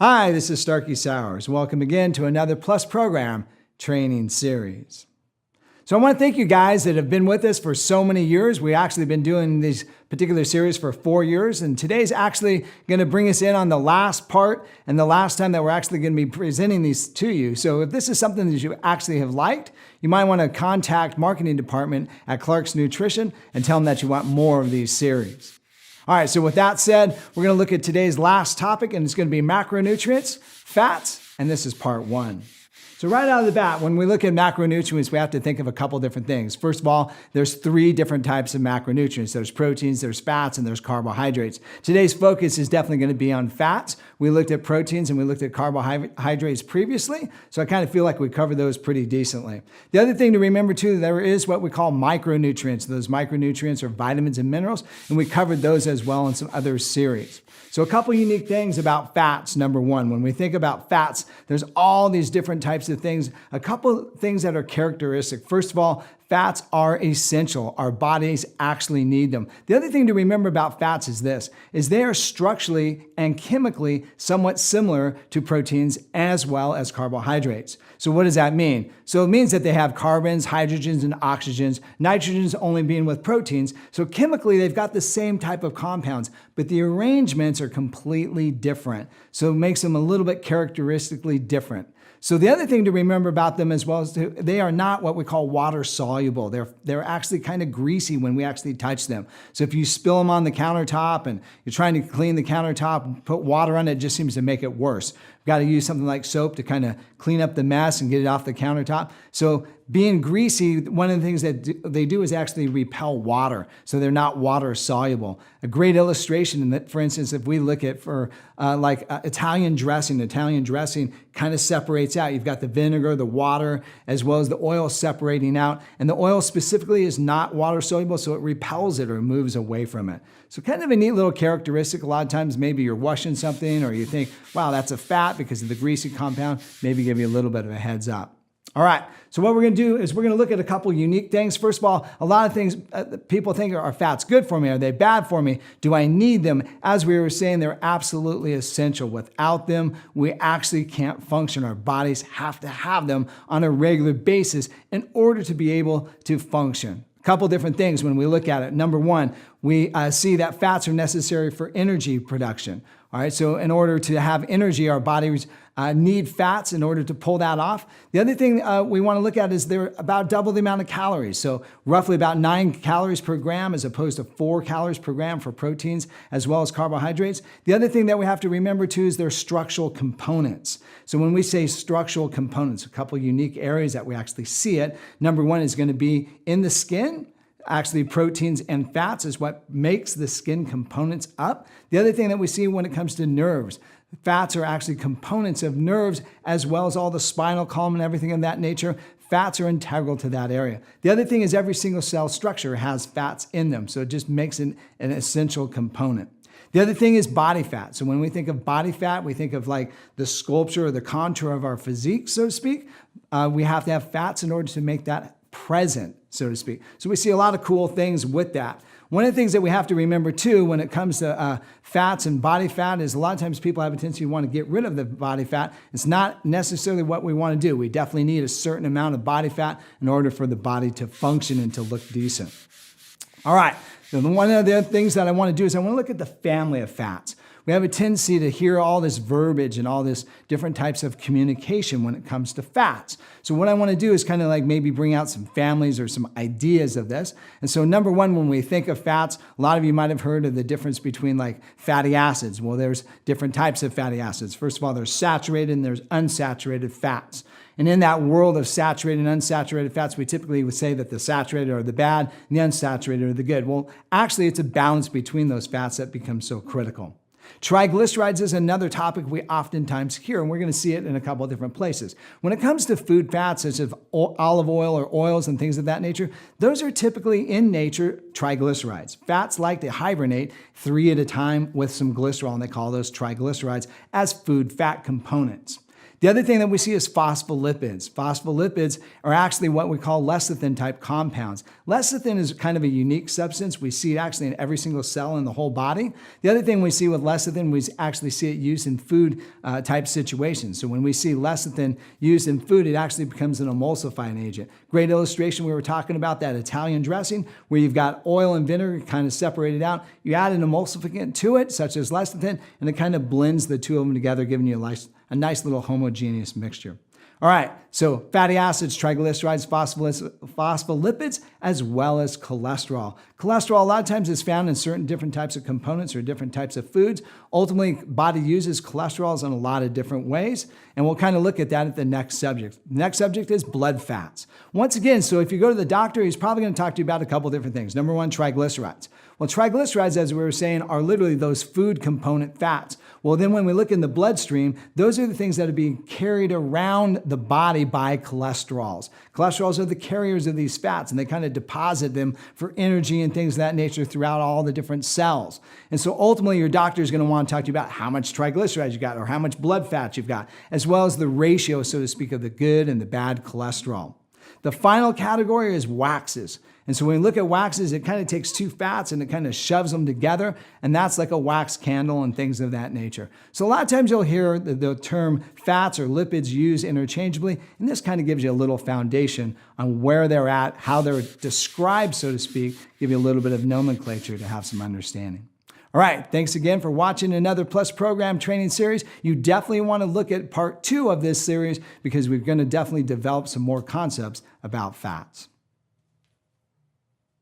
Hi, this is Starkey Sowers. Welcome again to another Plus Program training series. So I want to thank you guys that have been with us for so many years. We've actually been doing these particular series for 4 years, and today's actually going to bring us in on the last part and the last time that we're actually going to be presenting these to you. So if this is something that you actually have liked, you might want to contact marketing department at Clark's Nutrition and tell them that you want more of these series. All right, so with that said, we're going to look at today's last topic, and it's going to be macronutrients, fats, and this is part 1. So right out of the bat, when we look at macronutrients, we have to think of a couple different things. First of all, there's 3 different types of macronutrients. There's proteins, there's fats, and there's carbohydrates. Today's focus is definitely going to be on fats. We looked at proteins and we looked at carbohydrates previously, so I kind of feel like we covered those pretty decently. The other thing to remember too, there is what we call micronutrients. Those micronutrients are vitamins and minerals, and we covered those as well in some other series. So a couple unique things about fats. Number one, when we think about fats, there's all these different types of things. A couple things that are characteristic. First of all, fats are essential. Our bodies actually need them. The other thing to remember about fats is this, is they are structurally and chemically somewhat similar to proteins as well as carbohydrates. So what does that mean? So it means that they have carbons, hydrogens, and oxygens, nitrogens only being with proteins. So chemically, they've got the same type of compounds, but the arrangements are completely different. So it makes them a little bit characteristically different. So the other thing to remember about them as well is they are not what we call water soluble. They're actually kind of greasy when we actually touch them. So if you spill them on the countertop and you're trying to clean the countertop and put water on it, it just seems to make it worse. We've got to use something like soap to kind of clean up the mess and get it off the countertop. So being greasy, one of the things that they do is actually repel water. So they're not water soluble. A great illustration in that, for instance, if we look at Italian dressing kind of separates out. You've got the vinegar, the water, as well as the oil separating out. And the oil specifically is not water soluble, so it repels it or moves away from it. So kind of a neat little characteristic. A lot of times maybe you're washing something or you think, wow, that's a fat because of the greasy compound. Maybe give you a little bit of a heads up. All right, so what we're going to do is we're going to look at a couple unique things. First of all, a lot of things people think are fats good for me? Are they bad for me? Do I need them? As we were saying, they're absolutely essential. Without them, we actually can't function. Our bodies have to have them on a regular basis in order to be able to function. A couple different things when we look at it. Number one, we see that fats are necessary for energy production. All right, so in order to have energy, our bodies need fats in order to pull that off. The other thing we want to look at is they're about double the amount of calories. So roughly about 9 calories per gram as opposed to 4 calories per gram for proteins as well as carbohydrates. The other thing that we have to remember too is their structural components. So when we say structural components, a couple unique areas that we actually see it. Number one is going to be in the skin. Actually, proteins and fats is what makes the skin components up. The other thing that we see when it comes to nerves, fats are actually components of nerves as well as all the spinal column and everything of that nature. Fats are integral to that area. The other thing is every single cell structure has fats in them, so it just makes it an essential component. The other thing is body fat. So when we think of body fat, we think of like the sculpture or the contour of our physique, so to speak. We have to have fats in order to make that present, so to speak. So we see a lot of cool things with that. One of the things that we have to remember too when it comes to fats and body fat is a lot of times people have a tendency to want to get rid of the body fat. It's not necessarily what we want to do. We definitely need a certain amount of body fat in order for the body to function and to look decent. All right, so one of the other things that I want to do is I want to look at the family of fats. We have a tendency to hear all this verbiage and all this different types of communication when it comes to fats. So what I want to do is kind of like maybe bring out some families or some ideas of this. And so number one, when we think of fats, a lot of you might have heard of the difference between like fatty acids. Well, there's different types of fatty acids. First of all, there's saturated and there's unsaturated fats. And in that world of saturated and unsaturated fats, we typically would say that the saturated are the bad and the unsaturated are the good. Well, actually, it's a balance between those fats that becomes so critical. Triglycerides is another topic we oftentimes hear, and we're going to see it in a couple of different places. When it comes to food fats, such as olive oil or oils and things of that nature, those are typically in nature triglycerides. Fats like to hibernate 3 at a time with some glycerol, and they call those triglycerides as food fat components. The other thing that we see is phospholipids. Phospholipids are actually what we call lecithin type compounds. Lecithin is kind of a unique substance. We see it actually in every single cell in the whole body. The other thing we see with lecithin, we actually see it used in food type situations. So when we see lecithin used in food, it actually becomes an emulsifying agent. Great illustration, we were talking about that Italian dressing where you've got oil and vinegar kind of separated out. You add an emulsificant to it, such as lecithin, and it kind of blends the two of them together, giving you a nice little homogeneous mixture. All right, so fatty acids, triglycerides, phospholipids, as well as cholesterol. Cholesterol a lot of times is found in certain different types of components or different types of foods. Ultimately, body uses cholesterols in a lot of different ways, and we'll kind of look at that at the next subject. The next subject is blood fats. Once again, so if you go to the doctor, he's probably going to talk to you about a couple different things. Number one, triglycerides. Well, triglycerides, as we were saying, are literally those food component fats. Well, then when we look in the bloodstream, those are the things that are being carried around the body by cholesterols. Cholesterols are the carriers of these fats, and they kind of deposit them for energy and things of that nature throughout all the different cells. And so ultimately, your doctor is going to want to talk to you about how much triglycerides you got or how much blood fat you've got, as well as the ratio, so to speak, of the good and the bad cholesterol. The final category is waxes. And so when we look at waxes, it kind of takes two fats and it kind of shoves them together. And that's like a wax candle and things of that nature. So a lot of times you'll hear the term fats or lipids used interchangeably. And this kind of gives you a little foundation on where they're at, how they're described, so to speak, give you a little bit of nomenclature to have some understanding. All right, thanks again for watching another Plus Program training series. You definitely want to look at part 2 of this series because we're going to definitely develop some more concepts about fats.